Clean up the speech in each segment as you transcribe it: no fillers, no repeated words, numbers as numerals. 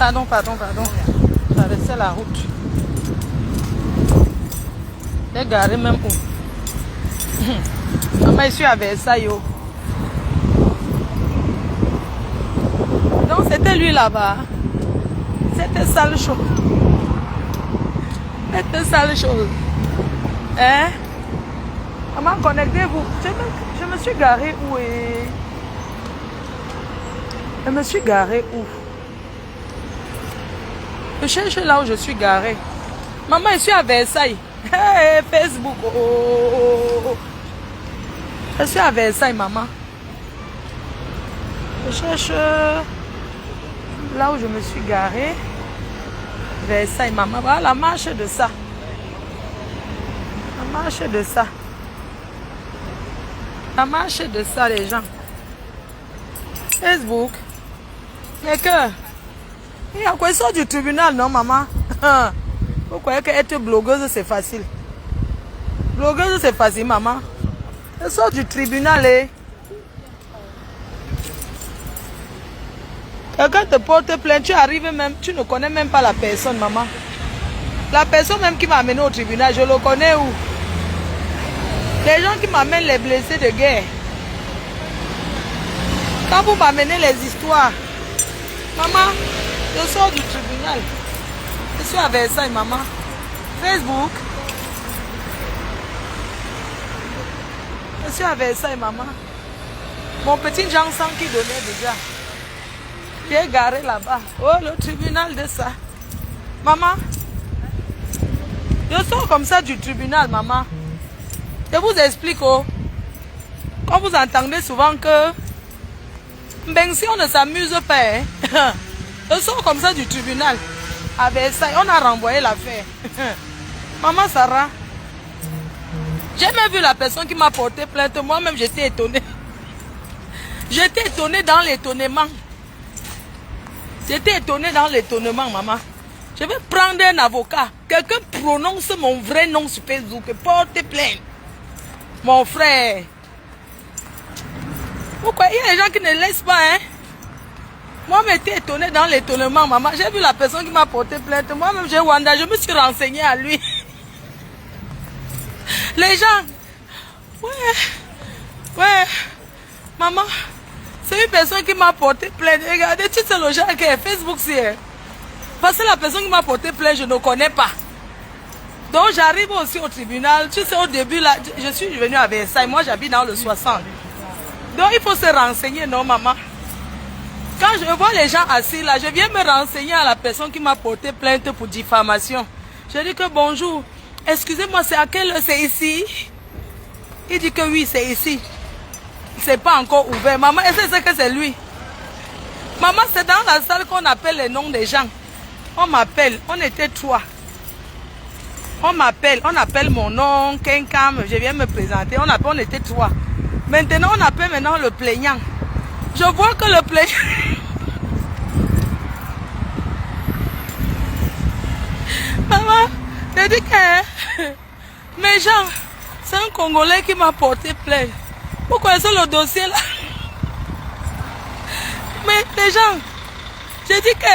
Pardon. Traverser la route. Les garé même où? Maman, je suis à Versailles. Donc c'était lui là-bas. C'était sale chose. C'était sale chose. Hein? Maman, connectez-vous. Je me suis garé où et... Je me suis garé où? Je cherche là où je suis garé. Maman, je suis à Versailles. Hey, Facebook. Oh. Je suis à Versailles, maman. Je cherche là où je me suis garé. Versailles, maman. Voilà la marche de ça. La marche de ça. La marche de ça, les gens. Facebook. Mais que... Il y a quoi ça du tribunal, non, maman? Vous croyez qu'être blogueuse, c'est facile? Blogueuse, c'est facile, maman. Elle sort du tribunal, eh. Quelqu'un te porte plainte, tu arrives même, tu ne connais même pas la personne, maman. La personne même qui m'a amené au tribunal, je le connais où? Les gens qui m'amènent les blessés de guerre. Quand vous m'amenez les histoires, maman, je sors du tribunal. Je suis à Versailles, maman. Facebook. Je suis à Versailles, maman. Mon petit Jean-Sang qui donnait déjà. J'ai garé là-bas. Oh, le tribunal de ça. Maman. Je sors comme ça du tribunal, maman. Je vous explique, oh. Quand vous entendez souvent que... Ben, si on ne s'amuse pas, hein, je sors comme ça du tribunal. À Versailles, on a renvoyé l'affaire. Maman Sarah, j'ai même vu la personne qui m'a porté plainte. Moi-même, j'étais étonnée. J'étais étonnée dans l'étonnement. J'étais étonnée dans l'étonnement, maman. Je vais prendre un avocat. Quelqu'un prononce mon vrai nom sur Facebook. Porte plainte. Mon frère. Pourquoi? Il y a des gens qui ne laissent pas, hein? Moi, j'étais étonnée dans l'étonnement, maman. J'ai vu la personne qui m'a porté plainte. Moi-même, j'ai Wanda. Je me suis renseignée à lui. Les gens. Ouais. Maman, c'est une personne qui m'a porté plainte. Regardez, tu sais le genre qui est Facebook, c'est. Parce que la personne qui m'a porté plainte, je ne connais pas. Donc, j'arrive aussi au tribunal. Tu sais, au début, là, je suis venue à Versailles. Moi, j'habite dans le 60. Donc, il faut se renseigner, non, maman? Quand je vois les gens assis là, je viens me renseigner à la personne qui m'a porté plainte pour diffamation. Je dis que bonjour, excusez-moi, c'est à quelle heure? C'est ici? Il dit que oui, c'est ici. C'est pas encore ouvert. Maman, est-ce que c'est lui? Maman, c'est dans la salle qu'on appelle les noms des gens. On m'appelle, on était trois. On appelle mon nom, Kenkam, je viens me présenter. On était trois. Maintenant, on appelle maintenant le plaignant. Je vois que le plaignant... Maman, je dis que... Mais Jean, c'est un Congolais qui m'a porté plainte. Vous connaissez le dossier là? Mais les gens, je dis que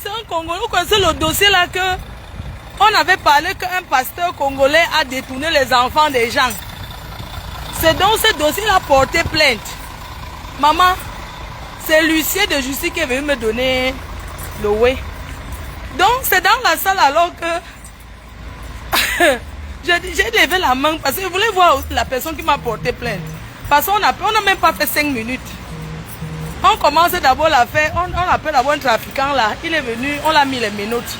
c'est un Congolais. Vous connaissez le dossier là que... On avait parlé qu'un pasteur congolais a détourné les enfants des gens. C'est donc ce dossier-là porté plainte. Maman, c'est l'huissier de justice qui est venu me donner le ouais. Donc c'est dans la salle alors que j'ai levé la main parce que je voulais voir la personne qui m'a porté plainte. Parce qu'on n'a même pas fait 5 minutes. On commence d'abord l'affaire, on appelle d'abord un trafiquant là. Il est venu, on l'a mis les minutes.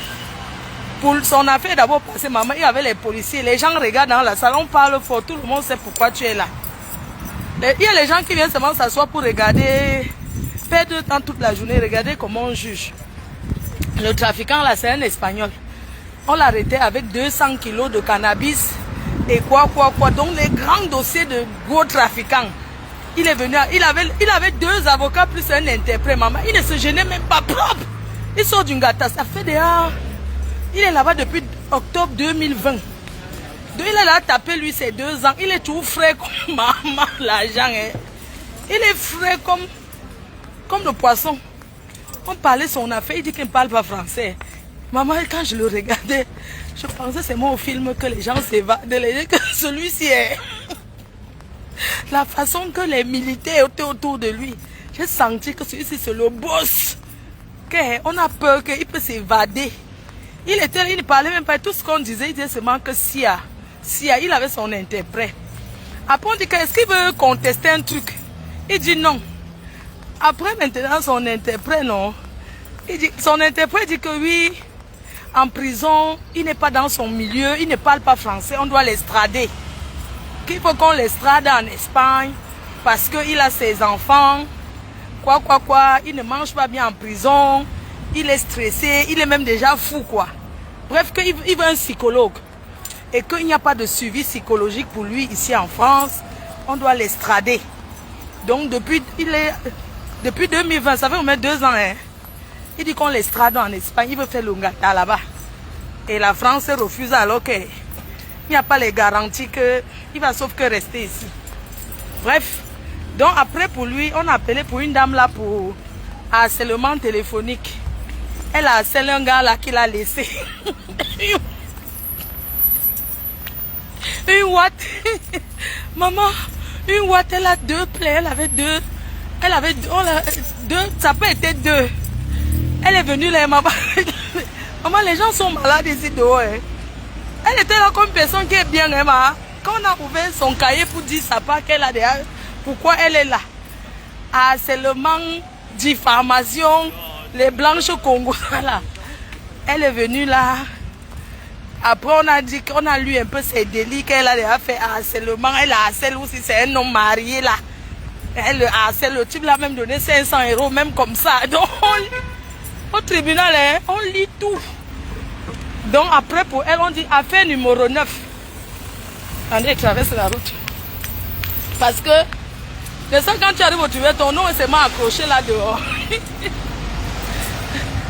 Pour son affaire d'abord passée, maman, il y avait les policiers. Les gens regardent dans la salle, on parle fort, tout le monde sait pourquoi tu es là. Il y a les gens qui viennent seulement s'asseoir pour regarder, perdre temps toute la journée, regarder comment on juge. Le trafiquant là, c'est un Espagnol. On l'a arrêté avec 200 kilos de cannabis et quoi. Donc les grands dossiers de gros trafiquants. Il est venu, il avait 2 avocats plus un interprète, maman. Il ne se gênait même pas propre. Il sort d'une gata, ça fait dehors. Il est là-bas depuis octobre 2020. Donc il est là tapé lui ses 2 ans. Il est tout frais comme maman, l'argent. Hein. Il est frais comme le poisson. On parlait son affaire, il dit qu'il ne parle pas français. Maman, quand je le regardais, je pensais que c'est moi au film que les gens s'évadent. Que celui-ci est... La façon que les militaires étaient autour de lui, j'ai senti que celui-ci c'est le boss. On a peur qu'il peut s'évader. Il ne parlait même pas tout ce qu'on disait, il disait seulement que Sia, il avait son interprète. Après on dit qu'est-ce qu'il veut contester un truc. Il dit non. Après maintenant son interprète non. Son interprète dit que oui, en prison, il n'est pas dans son milieu, il ne parle pas français, on doit l'extrader. Qu'il faut qu'on l'extrade en Espagne parce qu'il a ses enfants. Il ne mange pas bien en prison, il est stressé, il est même déjà fou quoi. Bref, qu'il veut un psychologue et qu'il n'y a pas de suivi psychologique pour lui ici en France, on doit l'extrader. Donc depuis 2020, ça fait au moins 2 ans, hein, il dit qu'on l'extrade en Espagne, il veut faire le gâteau là-bas. Et la France refuse alors qu'il n'y a pas les garanties qu'il va sauf que rester ici. Bref. Donc après pour lui, on a appelé pour une dame là pour harcèlement téléphonique. Elle a harcelé un gars là qui l'a laissé. Une Watt. Maman, une Watt, elle a 2 plaies. Elle avait deux, ça peut être 2. Elle est venue là, maman. Maman, les gens sont malades ici dehors. Hein. Elle était là comme une personne qui est bien, hein, maman. Quand on a ouvert son cahier pour dire ça part qu'elle a derrière. Pourquoi elle est là? Harcèlement, diffamation, les blanches congolaises là. Elle est venue là. Après on a dit qu'on a lu un peu ses délits qu'elle a déjà fait harcèlement. Elle harcèle aussi, c'est un homme marié là. Elle harcèle, le type l'a même donné 500 €, même comme ça. Donc au tribunal, hein, on lit tout. Donc après pour elle, on dit affaire numéro 9. Attendez, traverse la route. Parce que de ça, quand tu arrives au tribunal, ton nom est seulement accroché là dehors.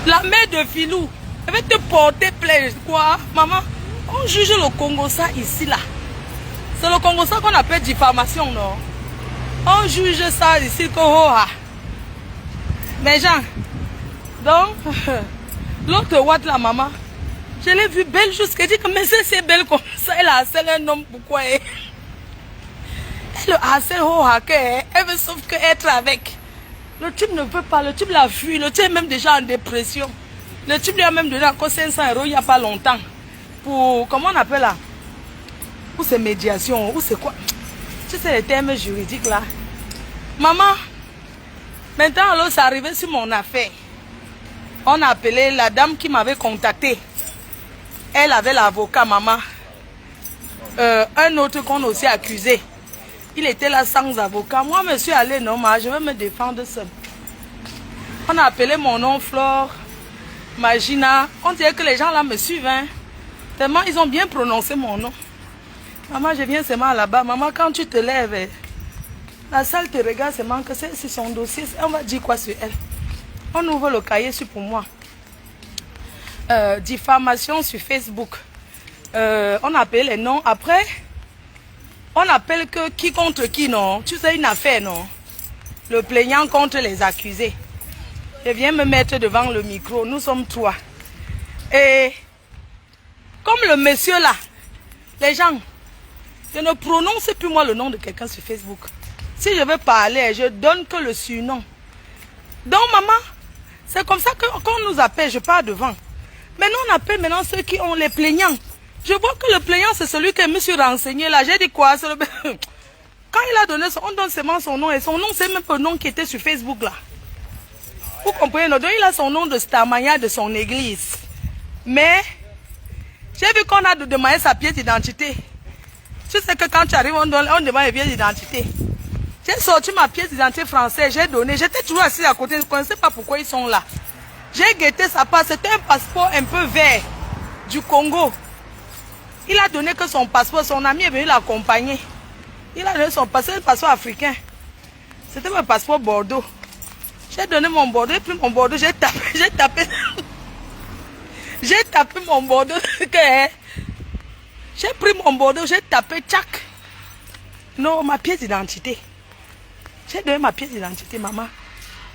La mère de Filou, elle va te porter plainte. Quoi, maman? On juge le Congo ça ici là. C'est le Congo ça qu'on appelle diffamation, non? On juge ça ici que mais Jean, donc, l'autre Watt la maman, je l'ai vue belle jusqu'à dire que mais c'est belle comme ça. Elle a harcelé un homme, pourquoi elle? Le harcèle elle veut sauf que être avec. Le type ne veut pas, le type l'a fui, le type est même déjà en dépression. Le type lui a même donné encore 500 € il n'y a pas longtemps. Pour, comment on appelle là? Pour ces médiations, ou c'est quoi? Tu sais les termes juridiques là. Maman, maintenant alors c'est arrivé sur mon affaire. On a appelé la dame qui m'avait contacté. Elle avait l'avocat, maman. Un autre qu'on a aussi accusé. Il était là sans avocat. Moi, je suis allée, non, je vais me défendre seul. On a appelé mon nom Flore, Magina. On dirait que les gens là me suivent. Hein. Tellement ils ont bien prononcé mon nom. Maman, je viens seulement là-bas. Maman, quand tu te lèves, la salle te regarde seulement que c'est son dossier. On va dire quoi sur elle? On ouvre le cahier sur pour moi. Diffamation sur Facebook. On appelle les noms. Après, on appelle que qui contre qui, non? Tu sais, une affaire, non? Le plaignant contre les accusés. Je viens me mettre devant le micro. Nous sommes 3. Et comme le monsieur là, les gens, je ne prononce plus moi le nom de quelqu'un sur Facebook. Si je veux parler, je donne que le surnom. Donc maman, c'est comme ça que quand on nous appelle, je pars devant. Maintenant on appelle maintenant ceux qui ont les plaignants. Je vois que le plaignant c'est celui que je me suis renseigné là. J'ai dit quoi? Quand il a donné on donne seulement son nom et son nom c'est même le nom qui était sur Facebook là. Vous comprenez? Donc il a son nom de Starmania de son église. Mais j'ai vu qu'on a demandé sa pièce d'identité. Tu sais que quand tu arrives, on demande une pièce d'identité. J'ai sorti ma pièce d'identité française, j'ai donné. J'étais toujours assis à côté, je ne connaissais pas pourquoi ils sont là. J'ai guetté sa passe, c'était un passeport un peu vert du Congo. Il a donné que son passeport, son ami est venu l'accompagner. Il a donné son passeport, un passeport africain. C'était mon passeport Bordeaux. J'ai donné mon Bordeaux, j'ai pris mon Bordeaux, j'ai tapé. J'ai tapé mon Bordeaux. J'ai pris mon Bordeaux, j'ai tapé, tchac. Non, ma pièce d'identité. J'ai donné ma pièce d'identité, maman.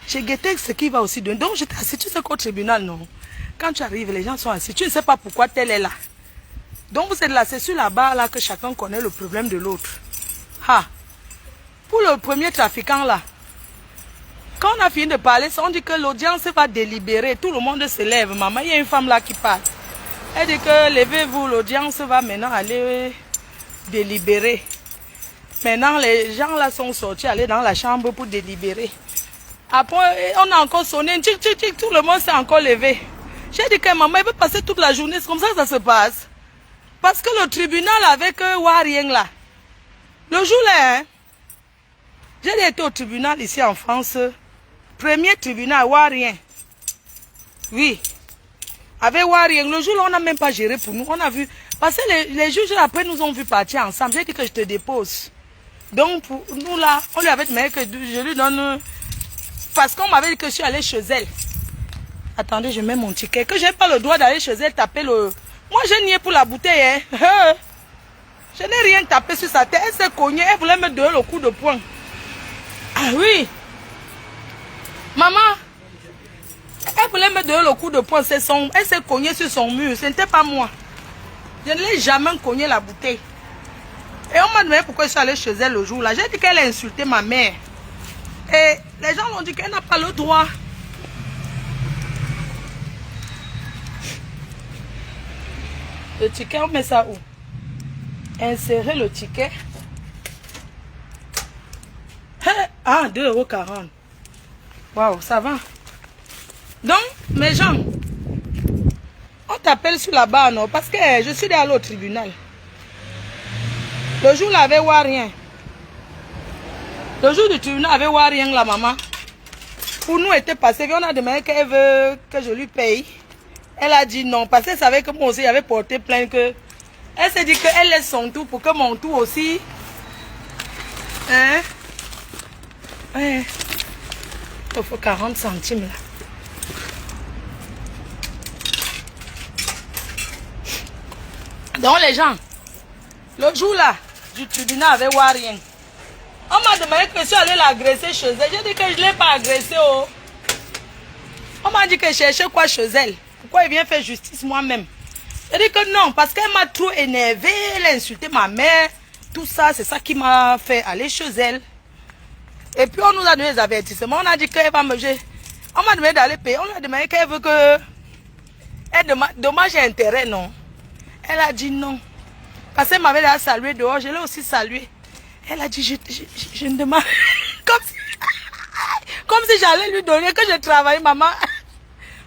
J'ai guetté ce qui va aussi donner. Donc j'étais assis, tu sais qu'au tribunal, non. Quand tu arrives, les gens sont assis. Tu ne sais pas pourquoi tel est là. Donc vous êtes là, c'est sur la barre là que chacun connaît le problème de l'autre. Ah. Pour le premier trafiquant là, quand on a fini de parler, on dit que l'audience va délibérer. Tout le monde se lève. Maman, il y a une femme là qui parle. Elle dit que levez-vous, l'audience va maintenant aller délibérer. Maintenant, les gens là sont sortis, aller dans la chambre pour délibérer. Après, on a encore sonné, tic, tic, tic, tout le monde s'est encore levé. J'ai dit que maman, elle veut passer toute la journée, c'est comme ça que ça se passe. Parce que le tribunal avec Warien là, le jour là, hein, j'ai été au tribunal ici en France, premier tribunal, Warien. Oui. Avec Warien, le jour là, on n'a même pas géré pour nous, on a vu, parce que les juges après nous ont vu partir ensemble, j'ai dit que je te dépose. Donc pour nous là, on lui avait dit que je lui donne, parce qu'on m'avait dit que je suis allée chez elle. Attendez, je mets mon ticket, que j'ai pas le droit d'aller chez elle taper le... Moi j'ai nié pour la bouteille, hein. Je n'ai rien tapé sur sa tête, elle s'est cognée, elle voulait me donner le coup de poing. Ah oui. Maman, elle voulait me donner le coup de poing, elle s'est cognée sur son mur, ce n'était pas moi. Je ne l'ai jamais cogné la bouteille. Et on m'a demandé pourquoi je suis allée chez elle le jour là. J'ai dit qu'elle a insulté ma mère. Et les gens ont dit qu'elle n'a pas le droit. Le ticket, on met ça où? Insérer le ticket. Ah, 2,40 €. Waouh, ça va. Donc, mes gens, on t'appelle sur la barre, non? Parce que je suis allée au tribunal. Le jour là, avec Warien. Le jour du tribunal avec Warien, la maman. Pour nous, était passé. On a demandé qu'elle veut que je lui paye. Elle a dit non, parce qu'elle savait que moi aussi, j'avais porté plainte. Elle s'est dit qu'elle laisse son tour pour que mon tour aussi. Hein? Ouais. Il faut 40 centimes là. Donc les gens, le jour là, du tribunal avec Warien, on m'a demandé que je suis allée l'agresser chez elle. J'ai dit que je ne l'ai pas agressée. Oh. On m'a dit que je cherchais quoi chez elle. Pourquoi il vient faire justice moi-même? J'ai dit que non, parce qu'elle m'a trop énervée, elle a insulté ma mère. Tout ça, c'est ça qui m'a fait aller chez elle. Et puis on nous a donné des avertissements. On a dit qu'elle va me jeter. On m'a demandé d'aller payer. On a demandé qu'elle veut que... Elle demande dommage et intérêt, non. Elle a dit non. Parce qu'elle m'avait déjà salué dehors, je l'ai aussi salué. Elle a dit, je ne demande... comme si j'allais lui donner que je travaille, maman.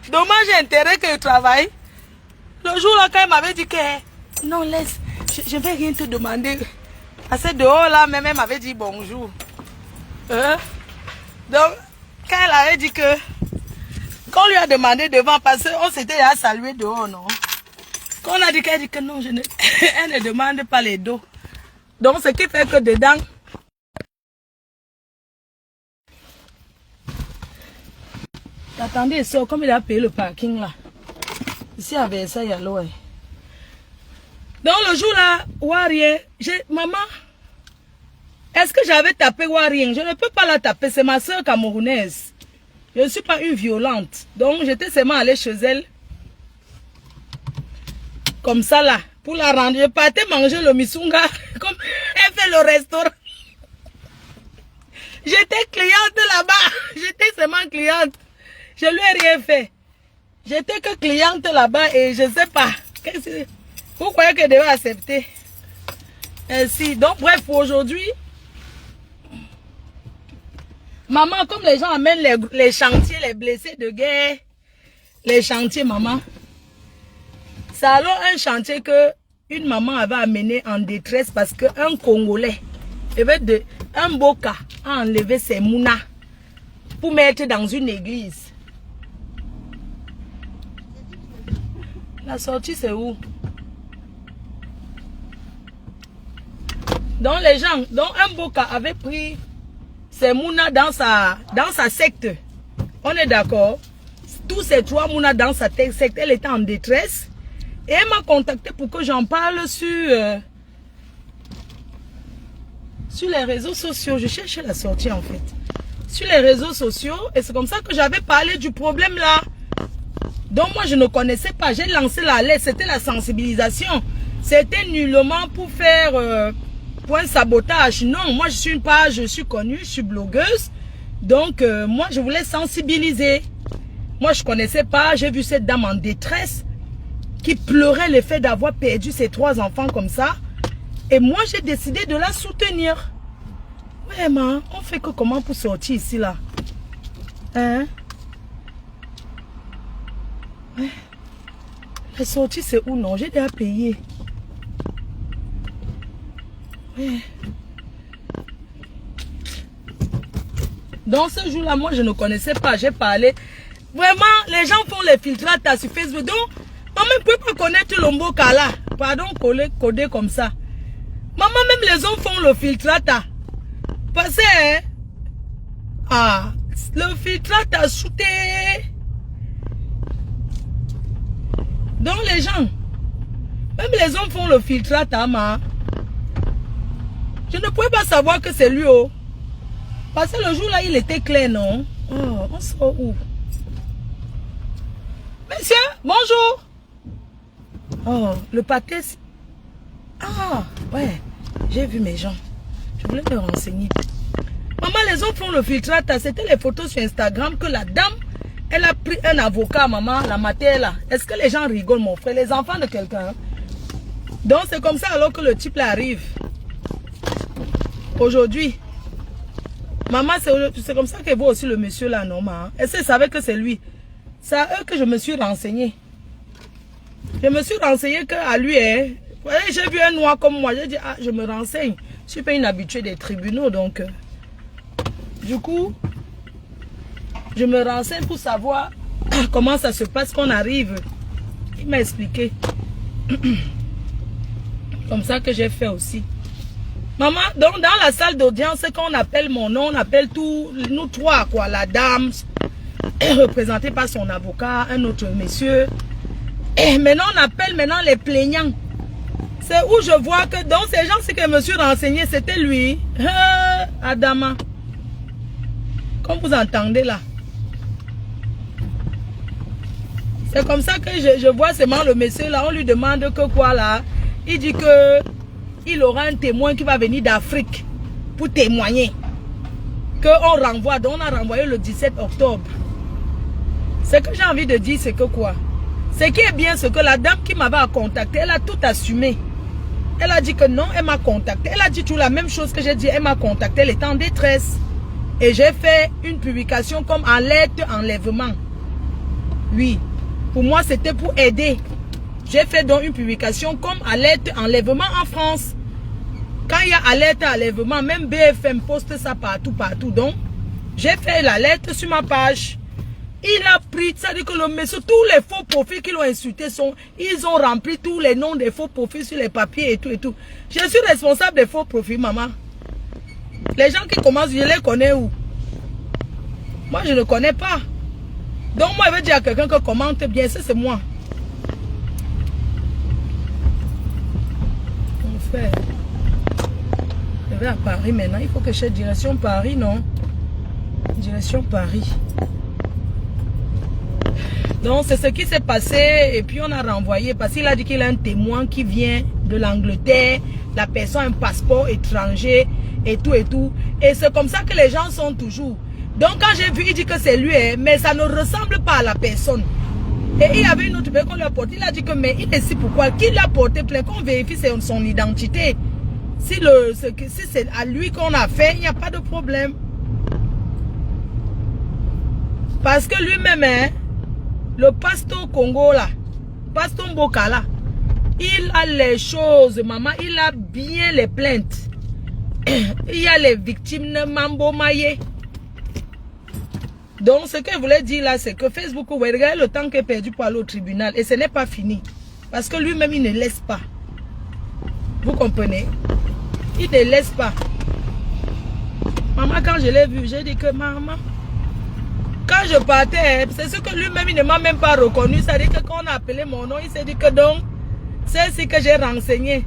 Dommage et intérêt que je travaille. Le jour là, quand elle m'avait dit que... Non, laisse, je ne vais rien te demander. Parce que dehors là, même elle m'avait dit bonjour. Donc, quand elle avait dit que... Quand on lui a demandé devant, parce qu'on s'était déjà salué dehors, non? Quand on a dit qu'elle dit que non, elle ne demande pas les dos. Donc, ce qui fait que dedans... Attendez, il sort comme il a payé le parking là. Ici à Versailles, il y a l'eau. Donc, le jour là, Warien, maman, est-ce que j'avais tapé Warien? Je ne peux pas la taper, c'est ma soeur camerounaise. Je ne suis pas une violente. Donc, j'étais seulement allée chez elle. Comme ça là, pour la rendre. Je partais manger le misunga, comme elle fait le restaurant. J'étais cliente là-bas. J'étais seulement cliente. Je lui ai rien fait. J'étais que cliente là-bas et je ne sais pas. Vous croyez que je devais accepter? Ainsi. Donc, bref, pour aujourd'hui, maman, comme les gens amènent les chantiers, les blessés de guerre, les chantiers, maman, c'est alors un chantier que une maman avait amené en détresse parce qu'un Congolais, un Boka, a enlevé ses mounas pour mettre dans une église. La sortie, c'est où? Donc les gens, donc un Boka avait pris ses mounas dans sa secte. On est d'accord? Tous ces 3 mounas dans sa secte, elle était en détresse. Et elle m'a contacté pour que j'en parle sur les réseaux sociaux. Je cherchais la sortie en fait. sur les réseaux sociaux. Et c'est comme ça que j'avais parlé du problème là. Donc moi, je ne connaissais pas. J'ai lancé l'alerte. C'était la sensibilisation. C'était nullement pour faire... pour un sabotage. Non, moi, je suis une page, je suis connue, je suis blogueuse. Donc, moi, je voulais sensibiliser. Moi, je ne connaissais pas. J'ai vu cette dame en détresse qui pleurait le fait d'avoir perdu ses 3 enfants comme ça. Et moi, j'ai décidé de la soutenir. Ouais, man, on fait que comment pour sortir ici, là? Hein? Ouais. La sortie, c'est où, non? J'ai déjà payé. Ouais. Donc, ce jour-là, moi, je ne connaissais pas. J'ai parlé. Vraiment, les gens font les filtrages sur Facebook. Donc, maman ne peut pas connaître l'ombo kala. Pardon, codé comme ça. Maman, même les hommes font le filtrage. Parce que, le filtrage a shooté. Donc, les gens, même les hommes font le filtrage, ma. Je ne pouvais pas savoir que c'est lui, oh. Parce que le jour-là, il était clair, non? Oh, on sort où? Monsieur, bonjour. Oh, le pâté. Ah, ouais. J'ai vu mes gens. Je voulais me renseigner. Maman, les autres font le filtrage. C'était les photos sur Instagram que la dame, elle a pris un avocat, maman, la matière là. Est-ce que les gens rigolent, mon frère? Les enfants de quelqu'un. Donc, c'est comme ça alors que le type là arrive. Aujourd'hui. Maman, c'est comme ça qu'elle voit aussi le monsieur là, non, maman? Est-ce qu'elle savait que c'est lui? C'est à eux que je me suis renseigné. Je me suis renseigné qu'à lui, hein. J'ai vu un noir comme moi. J'ai dit, ah, je me renseigne. Je suis pas une habituée des tribunaux, donc. Du coup, je me renseigne pour savoir comment ça se passe qu'on arrive. Il m'a expliqué. Comme ça que j'ai fait aussi. Maman, donc dans la salle d'audience, c'est qu'on appelle mon nom, on appelle tous, nous 3, quoi. La dame, représentée par son avocat, un autre monsieur. Et maintenant, on appelle maintenant les plaignants. C'est où je vois que, donc ces gens, c'est que je me suis renseigné, c'était lui. Adama. Comme vous entendez là. C'est comme ça que je vois seulement le monsieur là, on lui demande que quoi là. Il dit que il aura un témoin qui va venir d'Afrique pour témoigner. Qu'on renvoie, donc on a renvoyé le 17 octobre. Ce que j'ai envie de dire, c'est que quoi? Ce qui est bien, c'est que la dame qui m'avait contacté, elle a tout assumé. Elle a dit que non, elle m'a contacté. Elle a dit tout la même chose que j'ai dit, elle m'a contacté, elle était en détresse. Et j'ai fait une publication comme alerte enlèvement. Oui, pour moi c'était pour aider. J'ai fait donc une publication comme alerte enlèvement en France. Quand il y a alerte enlèvement, même BFM poste ça partout. Donc, j'ai fait l'alerte sur ma page. Il a pris, ça dit que le monsieur, tous les faux profils qui l'ont insulté ils ont rempli tous les noms des faux profils sur les papiers et tout et tout. Je suis responsable des faux profils, maman. Les gens qui commencent, je les connais où? Moi, je ne connais pas. Donc, moi, je vais dire à quelqu'un que commente bien, ça c'est moi. Mon frère, je vais à Paris maintenant. Il faut que je fasse direction Paris, non? Direction Paris. Donc, c'est ce qui s'est passé. Et puis, on a renvoyé. Parce qu'il a dit qu'il a un témoin qui vient de l'Angleterre. La personne a un passeport étranger. Et tout et tout. Et c'est comme ça que les gens sont toujours. Donc, quand j'ai vu, il dit que c'est lui. Mais ça ne ressemble pas à la personne. Et il y avait une autre personne qu'on lui a porté. Il a dit que, mais il est ici pourquoi? Qui l'a porté plainte? Qu'on vérifie son identité. Si c'est à lui qu'on a fait, il n'y a pas de problème. Parce que lui-même, le pasteur Congo là, pasteur Mboka là, il a les choses, maman, il a bien les plaintes. Il y a les victimes de Mambo Maye. Donc ce que je voulais dire là, c'est que Facebook, vous regardez le temps qu'il est perdu pour aller au tribunal. Et ce n'est pas fini. Parce que lui-même, il ne laisse pas. Vous comprenez? Il ne laisse pas. Maman, quand je l'ai vu, j'ai dit que maman, quand je partais, c'est ce que lui-même, il ne m'a même pas reconnu. C'est-à-dire que quand on a appelé mon nom, il s'est dit que donc, c'est ce que j'ai renseigné.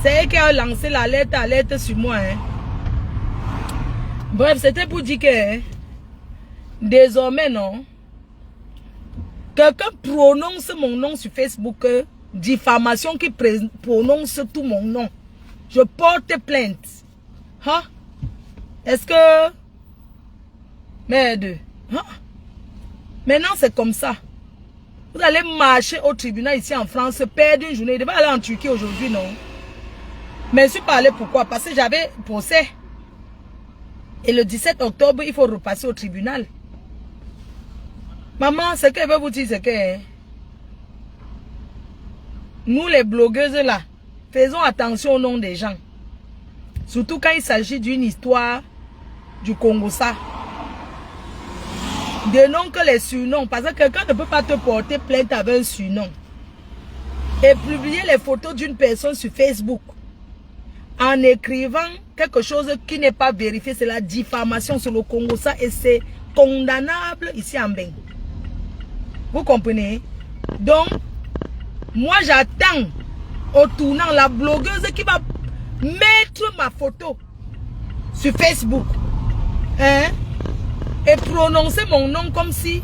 C'est elle qui a lancé l'alerte sur moi. Bref, c'était pour dire que Désormais, non. Quelqu'un prononce mon nom sur Facebook, diffamation qui prononce tout mon nom. Je porte plainte. Hein? Est-ce que... Merde. Hein? Maintenant, c'est comme ça. Vous allez marcher au tribunal ici en France, perdre une journée. Je vais aller en Turquie aujourd'hui, non? Mais je suis pas allé pourquoi? Parce que j'avais procès. Et le 17 octobre, il faut repasser au tribunal. Maman, ce qu'elle veut vous dire, c'est que... Nous, les blogueuses, là, faisons attention au nom des gens. Surtout quand il s'agit d'une histoire du Congo, ça. Des noms que les surnoms. Parce que quelqu'un ne peut pas te porter plainte avec un surnom. Et publier les photos d'une personne sur Facebook en écrivant quelque chose qui n'est pas vérifié, c'est la diffamation sur le Congo, ça, et c'est condamnable ici en Bénin. Vous comprenez? Donc, moi j'attends au tournant la blogueuse qui va mettre ma photo sur Facebook, hein, et prononcer mon nom comme si,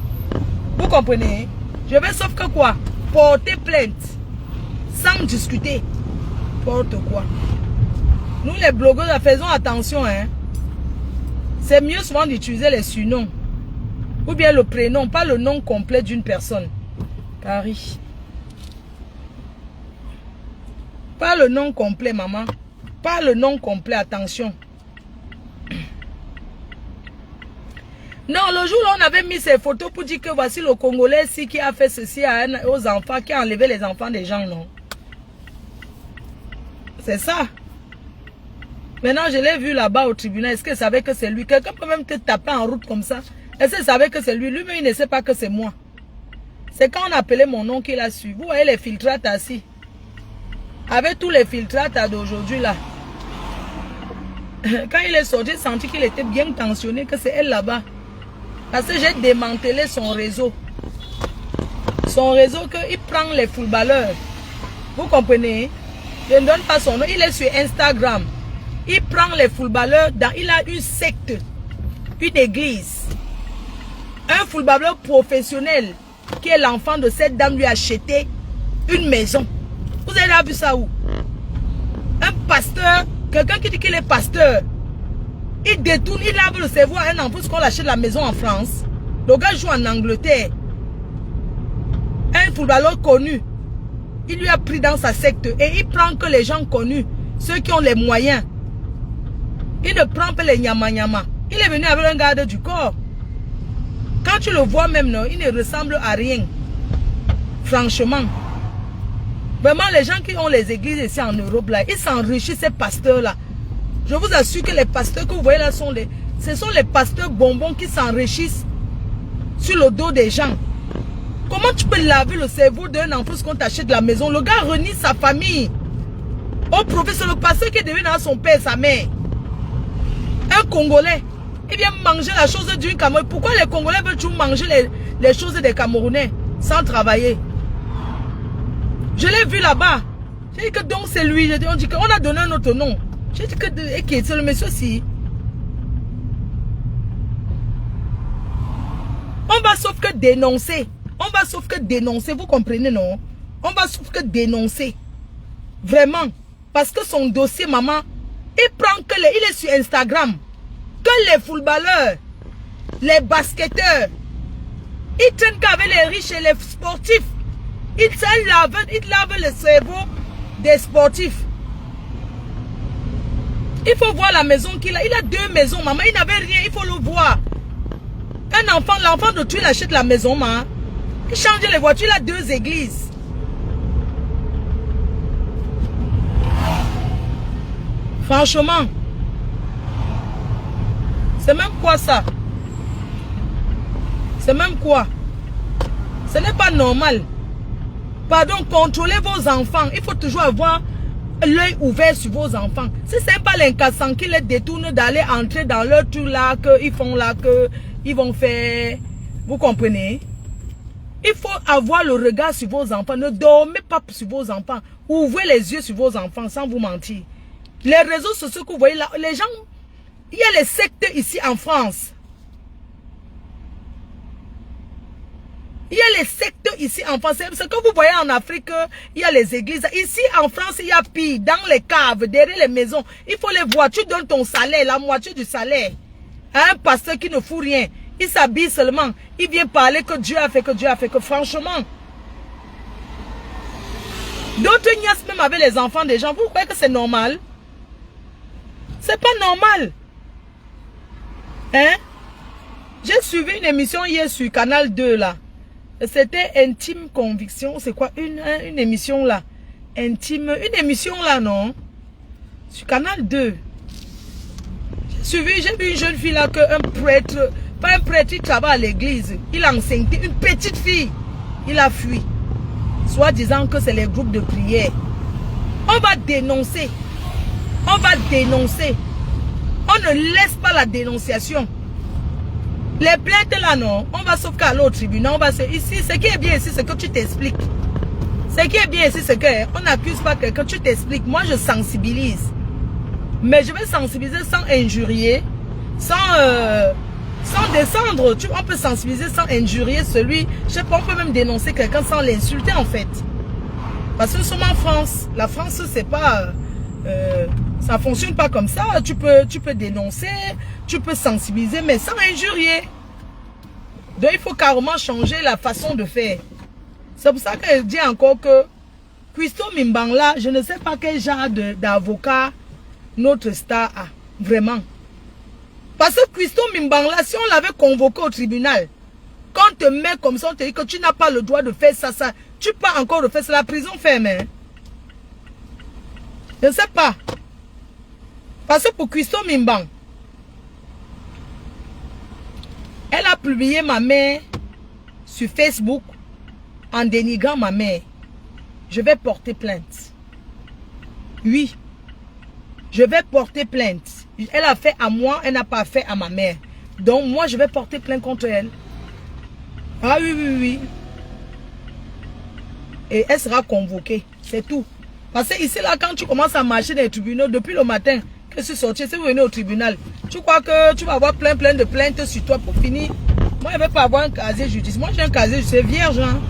vous comprenez? Je vais sauf que quoi? Porter plainte sans discuter. Porte quoi? Nous les blogueurs, faisons attention, hein. C'est mieux souvent d'utiliser les surnoms. Ou bien le prénom, pas le nom complet d'une personne. Paris. Pas le nom complet, maman. Pas le nom complet, attention. Non, le jour où on avait mis ces photos pour dire que voici le Congolais ici qui a fait ceci aux enfants, qui a enlevé les enfants des gens, non. C'est ça. Maintenant, je l'ai vu là-bas au tribunal. Est-ce qu'il savait que c'est lui? Quelqu'un peut même te taper en route comme ça. Est-ce qu'il savait que c'est lui? Lui-même, il ne sait pas que c'est moi. C'est quand on appelait mon nom qu'il a su. Vous voyez les filtrates assis. Avec tous les filtrates d'aujourd'hui là. Quand il est sorti, j'ai senti qu'il était bien tensionné, que c'est elle là-bas. Parce que j'ai démantelé son réseau. Son réseau, qu'il prend les footballeurs. Vous comprenez? Je ne donne pas son nom. Il est sur Instagram. Il prend les footballeurs dans... Il a une secte. Une église. Un footballeur professionnel qui est l'enfant de cette dame lui a acheté une maison. Vous avez vu ça où? Un pasteur, quelqu'un qui dit qu'il est pasteur, il détourne, il lave le cerveau à un enfant parce qu'on achète la maison en France. Le gars joue en Angleterre. Un footballeur connu, il lui a pris dans sa secte et il prend que les gens connus, ceux qui ont les moyens. Il ne prend pas les nyama-nyama. Il est venu avec un garde du corps. Quand tu le vois même, non, il ne ressemble à rien. Franchement. Vraiment, les gens qui ont les églises ici en Europe, là, ils s'enrichissent, ces pasteurs-là. Je vous assure que les pasteurs que vous voyez là, ce sont les pasteurs bonbons qui s'enrichissent sur le dos des gens. Comment tu peux laver le cerveau d'un enfant quand tu achètes la maison? Le gars renie sa famille. Au professeur, le pasteur qui est devenu dans son père et sa mère. Un Congolais, il vient manger la chose d'une Cameroun. Pourquoi les Congolais veulent toujours manger les choses des Camerounais sans travailler? Je l'ai vu là-bas. J'ai dit que donc c'est lui. On dit qu'on a donné un autre nom. J'ai dit que c'est le monsieur-ci. On va sauf que dénoncer. On va sauf que dénoncer. Vous comprenez, non? On va sauf que dénoncer. Vraiment. Parce que son dossier, maman, il prend que il est sur Instagram. Que les footballeurs, les basketteurs, ils traînent qu'avec les riches et les sportifs. Ils lavent le cerveau des sportifs. Il faut voir la maison qu'il a. Il a 2 maisons, maman. Il n'avait rien, il faut le voir. Un enfant, l'enfant de tout, il achète la maison, maman. Il change les voitures, il a 2 églises. Franchement. C'est même quoi ça? C'est même quoi? Ce n'est pas normal. Pardon, contrôlez vos enfants. Il faut toujours avoir l'œil ouvert sur vos enfants. Si ce n'est pas l'incassant qui les détourne d'aller entrer dans leur truc là, qu'ils font là, qu'ils vont faire. Vous comprenez? Il faut avoir le regard sur vos enfants. Ne dormez pas sur vos enfants. Ouvrez les yeux sur vos enfants sans vous mentir. Les réseaux sociaux que vous voyez là, les gens, il y a les sectes ici en France. Il y a les sectes ici en France. Ce que vous voyez en Afrique, il y a les églises. Ici en France, il y a pire. Dans les caves, derrière les maisons. Il faut les voir. Tu donnes ton salaire, la moitié du salaire. À un pasteur qui ne fout rien. Il s'habille seulement. Il vient parler que Dieu a fait, que Dieu a fait. Que franchement. D'autres niaisent même avec les enfants des gens. Vous croyez que c'est normal? C'est pas normal. Hein? J'ai suivi une émission hier sur Canal 2 là. C'était Intime Conviction. C'est quoi? Une émission là. Intime. Une émission là, non? Sur Canal 2. J'ai vu une jeune fille là que un prêtre, pas un prêtre, il travaille à l'église. Il a enseigné une petite fille. Il a fui. Soit disant que c'est les groupes de prière. On va dénoncer. On va dénoncer. On ne laisse pas la dénonciation. Les plaintes là, non. On va sauf qu'à l'autre tribunal. On va se... Ici, ce qui est bien ici, c'est que tu t'expliques. Ce qui est bien ici, c'est qu'on n'accuse pas quelqu'un, tu t'expliques. Moi, je sensibilise. Mais je vais sensibiliser sans injurier, sans descendre. On peut sensibiliser sans injurier celui. Je sais pas, on peut même dénoncer quelqu'un sans l'insulter en fait. Parce que nous sommes en France. La France, c'est pas... ça fonctionne pas comme ça. Tu peux dénoncer, tu peux sensibiliser, mais sans injurier. Donc il faut carrément changer la façon de faire. C'est pour ça que je dis encore que Christo Mimbangla, je ne sais pas quel genre d'avocat notre star a. Vraiment. Parce que Christo Mimbangla, si on l'avait convoqué au tribunal, quand on te met comme ça, on te dit que tu n'as pas le droit de faire ça, tu peux encore le faire, c'est la prison ferme. Hein? Je ne sais pas. Parce que pour Christo Mimbang, elle a publié ma mère sur Facebook en dénigrant ma mère. Je vais porter plainte. Oui. Je vais porter plainte. Elle a fait à moi, elle n'a pas fait à ma mère. Donc moi, je vais porter plainte contre elle. Ah oui, oui, oui. Et elle sera convoquée. C'est tout. Parce que ici, là, quand tu commences à marcher dans les tribunaux, depuis le matin que je suis sorti, si vous venez au tribunal, tu crois que tu vas avoir plein de plaintes sur toi pour finir. Moi, je ne vais pas avoir un casier judiciaire. Moi, j'ai un casier judiciaire vierge. Hein.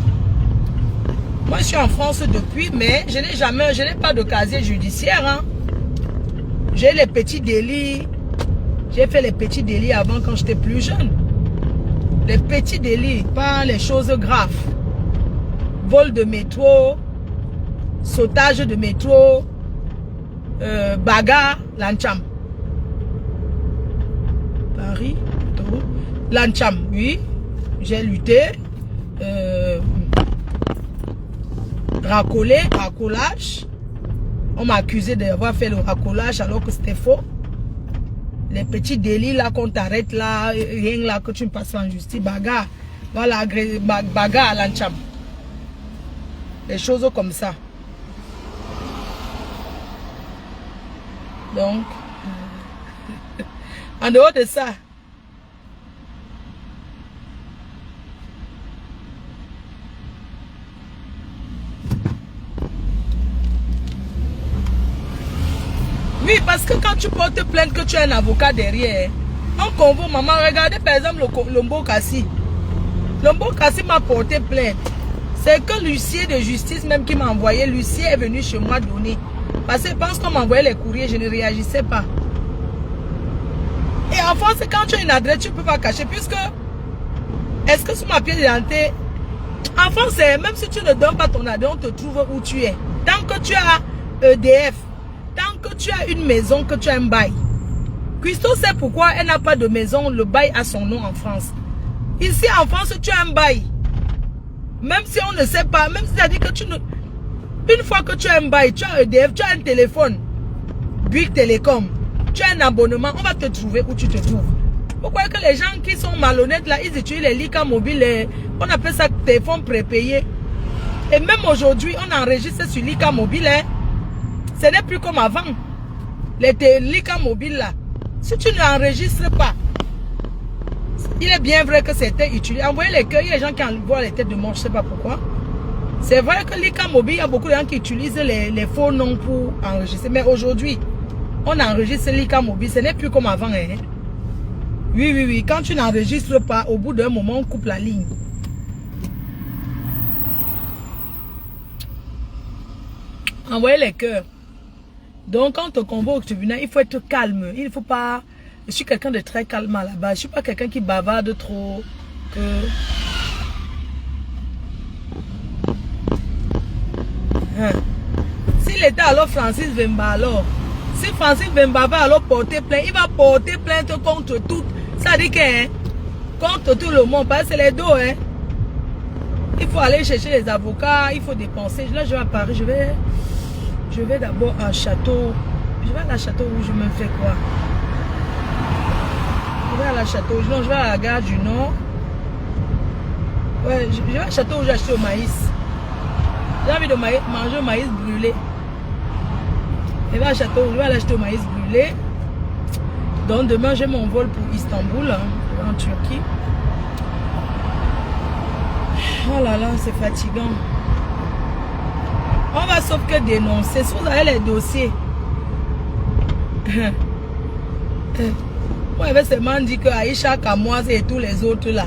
Moi, je suis en France depuis, mais je n'ai pas de casier judiciaire. Hein. J'ai les petits délits. J'ai fait les petits délits avant quand j'étais plus jeune. Les petits délits, pas les choses graves. Vol de métro, sautage de métro, bagarre, Lancham. Paris, Lancham, oui. J'ai lutté. Racolage. On m'a accusé d'avoir fait le racolage alors que c'était faux. Les petits délits là qu'on t'arrête là, rien là que tu ne passes pas en justice, bagarre. Voilà, bagarre à Lancham. Des choses comme ça. Donc, en dehors de ça, oui, parce que quand tu portes plainte que tu as un avocat derrière, on convoque maman. Regardez par exemple le Mbokassi. Le Mbokassi m'a porté plainte. C'est que l'huissier de justice même qui m'a envoyé, l'huissier est venu chez moi donner. Parce que je pense qu'on m'envoyait les courriers, je ne réagissais pas. Et en France, quand tu as une adresse, tu ne peux pas cacher. Puisque, est-ce que sur ma pièce d'identité, en France, même si tu ne donnes pas ton adresse, on te trouve où tu es. Tant que tu as EDF, tant que tu as une maison, que tu as un bail. Christo sait pourquoi elle n'a pas de maison, le bail a son nom en France. Ici en France, tu as un bail. Même si on ne sait pas, même si ça dit que tu ne... Une fois que tu as un bail, tu as EDF, tu as un téléphone, Bouygues Télécom, tu as un abonnement, on va te trouver où tu te trouves. Pourquoi que les gens qui sont malhonnêtes là, ils utilisent les Lika mobiles, on appelle ça téléphone prépayé. Et même aujourd'hui, on enregistre sur Lika mobile. Hein. Ce n'est plus comme avant. Les Lika mobiles là, si tu ne l'enregistres pas, il est bien vrai que c'était utilisé. Envoyez les cœurs, il y a des gens qui envoient les têtes de mort, je ne sais pas pourquoi. C'est vrai que Lika mobile, il y a beaucoup de gens qui utilisent les faux noms pour enregistrer. Mais aujourd'hui, on enregistre Lika mobile, ce n'est plus comme avant. Hein. Oui, oui, oui. Quand tu n'enregistres pas, au bout d'un moment, on coupe la ligne. envoyer les cœurs. Donc, quand on convoque au tribunal, il faut être calme. Il ne faut pas... Je suis quelqu'un de très calme à la base. Je ne suis pas quelqu'un qui bavarde trop. S'il était alors Francis Vemba, alors... Si Francis Vemba va alors porter plainte, il va porter plainte contre tout. Ça dit que... contre tout le monde. Parce que c'est les dos, hein. Il faut aller chercher les avocats. Il faut dépenser. Là, je vais à Paris. Je vais d'abord à Château. Je vais à la Château où je me fais quoi? Je vais à la Château. Non, je vais à la gare du Nord. Ouais, je vais à Château où j'ai acheté au maïs. J'ai envie de manger au maïs brûlé. Je vais à Château, je vais aller acheter au maïs brûlé. Donc demain, j'ai mon vol pour Istanbul, hein, en Turquie. Oh là là, c'est fatigant. On va sauf que dénoncer. Si vous avez les dossiers. Moi, j'avais seulement dit que Aïcha Kamoise et tous les autres là.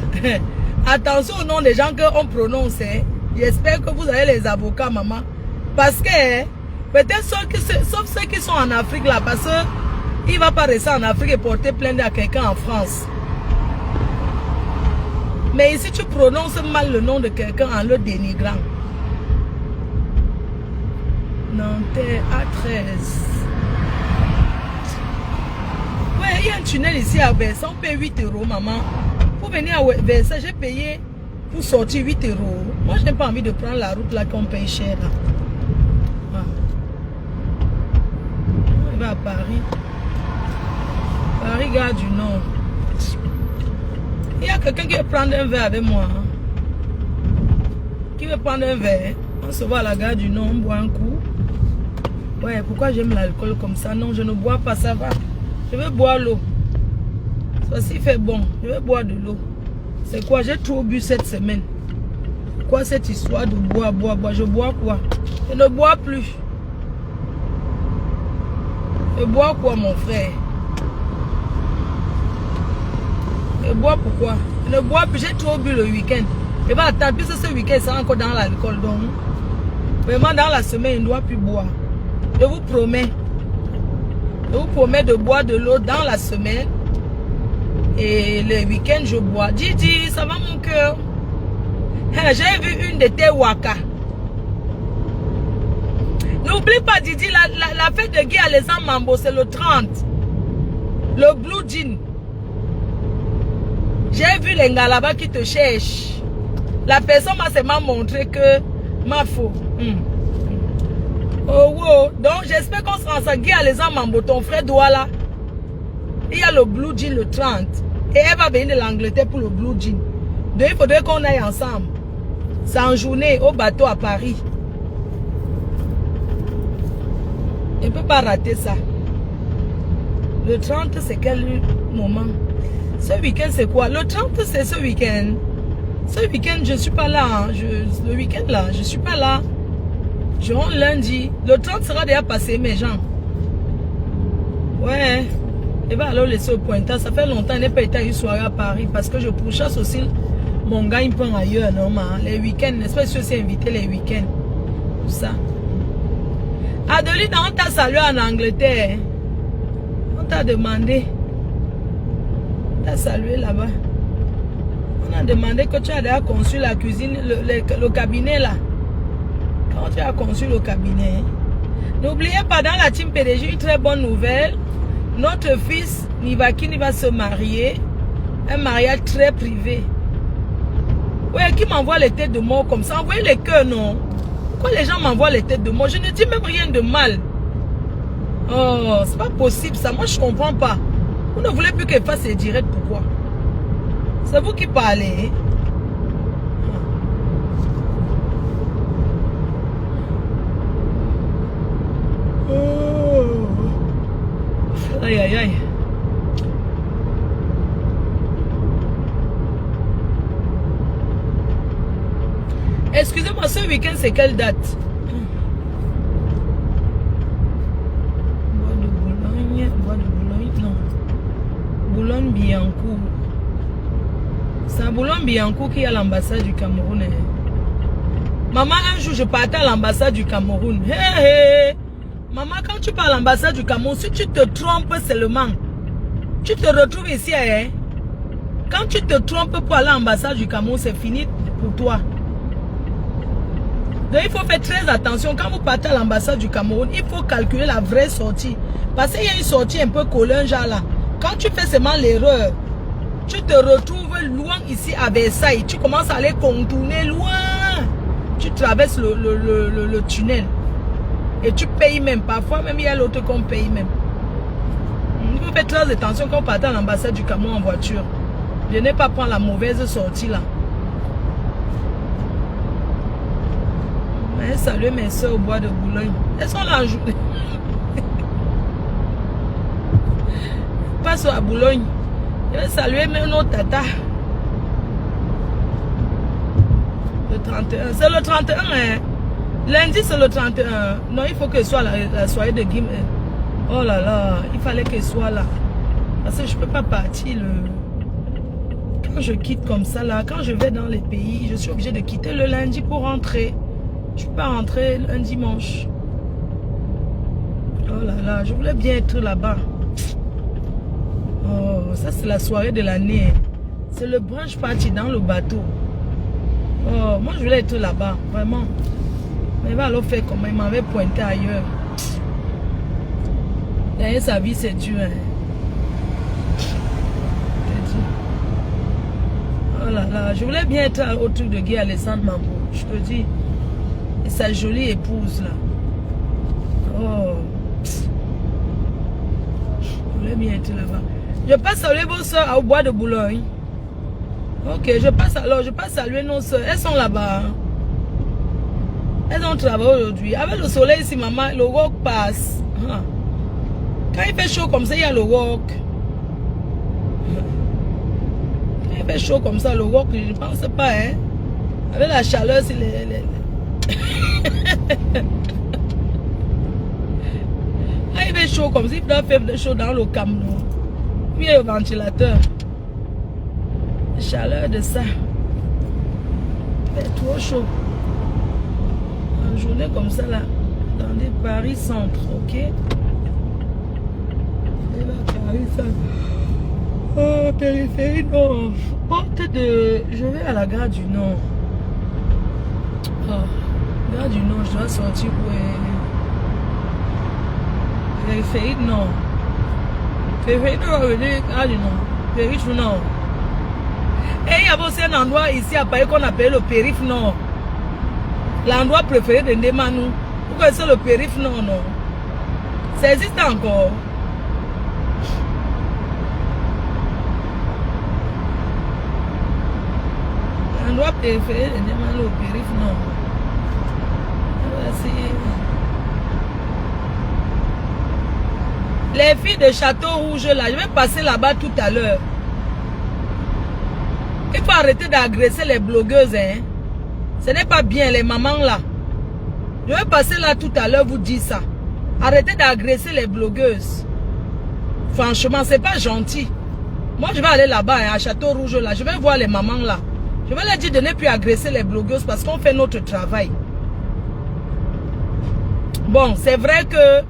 Attention au nom des gens qu'on prononce. J'espère que vous avez les avocats, maman. Parce que, peut-être sauf ceux qui sont en Afrique là. Parce qu'il ne va pas rester en Afrique et porter plainte à quelqu'un en France. Mais ici, tu prononces mal le nom de quelqu'un en le dénigrant. Nanterre A13. Ouais, il y a un tunnel ici à Versailles. On paye 8 €, maman. Pour venir à Versailles, j'ai payé pour sortir 8 €. Moi, je n'ai pas envie de prendre la route là qu'on paye cher. Là. Voilà. On va à Paris. Paris, gare du Nord. Il y a quelqu'un qui veut prendre un verre avec moi. Hein. Qui veut prendre un verre. On se voit à la gare du Nord, on boit un coup. Ouais, pourquoi j'aime l'alcool comme ça? Non, je ne bois pas, ça va. Je veux boire l'eau. Ceci fait bon. Je veux boire de l'eau. C'est quoi? J'ai trop bu cette semaine. Quoi cette histoire de boire? Je bois quoi? Je ne bois plus. Je bois quoi, mon frère? Je bois pourquoi? Je ne bois plus. J'ai trop bu le week-end. Et bien attends, puisque ce week-end, c'est encore dans l'alcool. Donc, vraiment, dans la semaine, je ne dois plus boire. Je vous promets. Je vous promets de boire de l'eau dans la semaine. Et le week-end, je bois. Didi, ça va mon cœur? J'ai vu une de tes waka. N'oublie pas, Didi, la fête de Guy à les Mambo, c'est le 30. Le blue jean. J'ai vu les gars là-bas qui te cherchent. La personne m'a seulement montré que ma faux. Oh, wow. Donc, j'espère qu'on sera ensemble. Guy à les Mambo, ton frère Douala. Il y a le blue jean le 30. Et elle va venir de l'Angleterre pour le blue jean. Donc, il faudrait qu'on aille ensemble. C'est en journée au bateau à Paris. Je ne peux pas rater ça. Le 30, c'est quel moment? Ce week-end, c'est quoi? Le 30, c'est ce week-end. Ce week-end, je ne suis pas là. Hein. Le week-end, là, je ne suis pas là. Je rentre lundi. Le 30 sera déjà passé, mes gens. Ouais. Et bien alors laisser au pointage. Ça fait longtemps que je n'ai pas été à une soirée à Paris. Parce que je pourchasse aussi mon gars, il prend ailleurs, normal. Les week-ends, n'est-ce pas? Je suis aussi invité les week-ends. Tout ça. Adeline, on t'a salué en Angleterre. On t'a demandé. On t'a salué là-bas. On a demandé que tu as déjà conçu la cuisine, le cabinet là. Quand tu as conçu le cabinet. N'oubliez pas, dans la team PDG, une très bonne nouvelle. Notre fils Nivakini va se marier. Un mariage très privé. Ouais, qui m'envoie les têtes de mort comme ça? Envoyez les cœurs, non? Pourquoi les gens m'envoient les têtes de mort? Je ne dis même rien de mal. Oh, c'est pas possible ça. Moi, je comprends pas. Vous ne voulez plus qu'elle fasse les directs, pourquoi? C'est vous qui parlez. Oh. Aïe, aïe, aïe. Excusez-moi, ce week-end, c'est quelle date? Bois de Boulogne, non. Boulogne-Billancourt. C'est à Boulogne-Billancourt qu'il y a l'ambassade du Cameroun. Maman, un jour, je partais à l'ambassade du Cameroun. Hey, hey. Maman, quand tu pars à l'ambassade du Cameroun, si tu te trompes seulement, tu te retrouves ici. Hein? Quand tu te trompes pour aller à l'ambassade du Cameroun, c'est fini pour toi. Donc, il faut faire très attention. Quand vous partez à l'ambassade du Cameroun, il faut calculer la vraie sortie. Parce qu'il y a une sortie un peu collée, genre là. Quand tu fais seulement l'erreur, tu te retrouves loin ici à Versailles. Tu commences à aller contourner loin. Tu traverses le tunnel. Et tu payes même. Parfois même il y a l'autre qu'on paye même. Il faut faire très attention quand on part à l'ambassade du Cameroun en voiture. Je n'ai pas prendre la mauvaise sortie là. Mais salut mes soeurs au bois de Boulogne. Elles sont là en journée. Passe à Boulogne. Je vais saluer même nos tatas. Le 31. C'est le 31, hein. Lundi, c'est le 31. Non, il faut que ce soit la soirée de Guim. Oh là là, il fallait qu'elle soit là. Parce que je ne peux pas partir. Quand je quitte comme ça, là, quand je vais dans les pays, je suis obligée de quitter le lundi pour rentrer. Je ne peux pas rentrer un dimanche. Oh là là, je voulais bien être là-bas. Oh, ça c'est la soirée de l'année. C'est le brunch party dans le bateau. Oh, moi je voulais être là-bas, vraiment. Mais il va alors faire comment? Il m'avait pointé ailleurs. Derrière sa vie, c'est dur. Hein. Oh là là, je voulais bien être au truc de Guy Alessandre Mambo. Je te dis. Et sa jolie épouse là. Oh. Je voulais bien être là-bas. Je passe saluer vos soeurs au bois de Boulogne. Ok, je passe saluer nos soeurs. Elles sont là-bas. Elles ont travaillé aujourd'hui. Avec le soleil ici, maman, le rock passe. Quand il fait chaud comme ça, il y a le rock. Quand il fait chaud comme ça, le rock, je ne pense pas, hein. Avec la chaleur, c'est les... Quand il fait chaud comme ça, il doit faire chaud dans le Cameroun. Puis il y a le ventilateur. La chaleur de ça. Il fait trop chaud. Une journée comme ça là. Attendez, Paris Centre, ok? Et là, Paris Centre. Oh, périphérie Nord. Porte de... Je vais à la gare du Nord. Oh, gare du Nord, je dois sortir pour... Périphérie Nord. Périphérie Nord, gare du Nord. Périphérie Nord. Et il y a aussi un endroit ici à Paris qu'on appelle le périph' Nord. L'endroit préféré de Ndemanou. Vous connaissez le périph' Nord, non? Ça existe encore. L'endroit préféré de Ndemanou, le périph' Nord. Les filles de Château Rouge là, je vais passer là-bas tout à l'heure. Il faut arrêter d'agresser les blogueuses, hein. Ce n'est pas bien, les mamans là. Je vais passer là tout à l'heure, vous dire ça. Arrêtez d'agresser les blogueuses. Franchement, c'est pas gentil. Moi, je vais aller là-bas, hein, à Château Rouge là. Je vais voir les mamans là. Je vais leur dire de ne plus agresser les blogueuses parce qu'on fait notre travail. Bon, c'est vrai que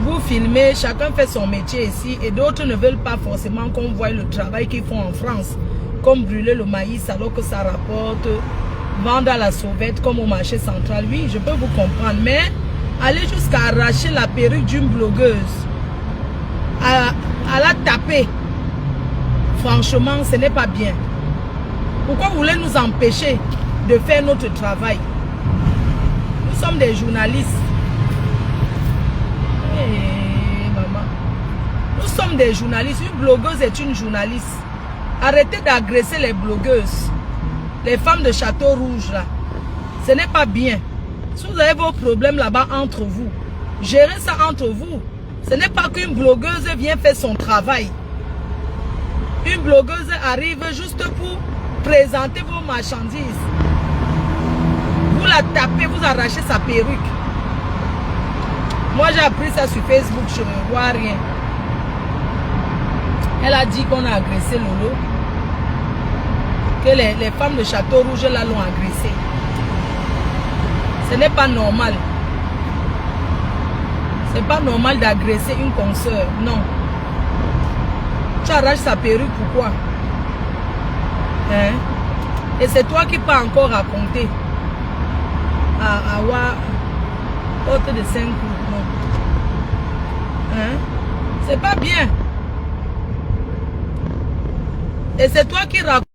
vous filmez, chacun fait son métier ici et d'autres ne veulent pas forcément qu'on voie le travail qu'ils font en France. Comme brûler le maïs alors que ça rapporte, vendre à la sauvette comme au marché central. Oui, je peux vous comprendre, mais aller jusqu'à arracher la perruque d'une blogueuse, à la taper, franchement, ce n'est pas bien. Pourquoi vous voulez nous empêcher de faire notre travail? Nous sommes des journalistes. Hey, maman. Nous sommes des journalistes. Une blogueuse est une journaliste. Arrêtez d'agresser les blogueuses. Les femmes de Château Rouge là. Ce n'est pas bien. Si vous avez vos problèmes là-bas entre vous, gérez ça entre vous. Ce n'est pas qu'une blogueuse vient faire son travail. Une blogueuse arrive juste pour présenter vos marchandises. Vous la tapez, vous arrachez sa perruque. Moi, j'ai appris ça sur Facebook, je ne vois rien. Elle a dit qu'on a agressé Lolo. que les femmes de Château Rouge là l'ont agressé. Ce n'est pas normal. C'est pas normal d'agresser une consoeur, non. Tu arraches sa perruque, pourquoi? Hein? Et c'est toi qui peux encore raconter. À porte de 5 coups, non. Hein? C'est pas bien. Et c'est toi qui racontes.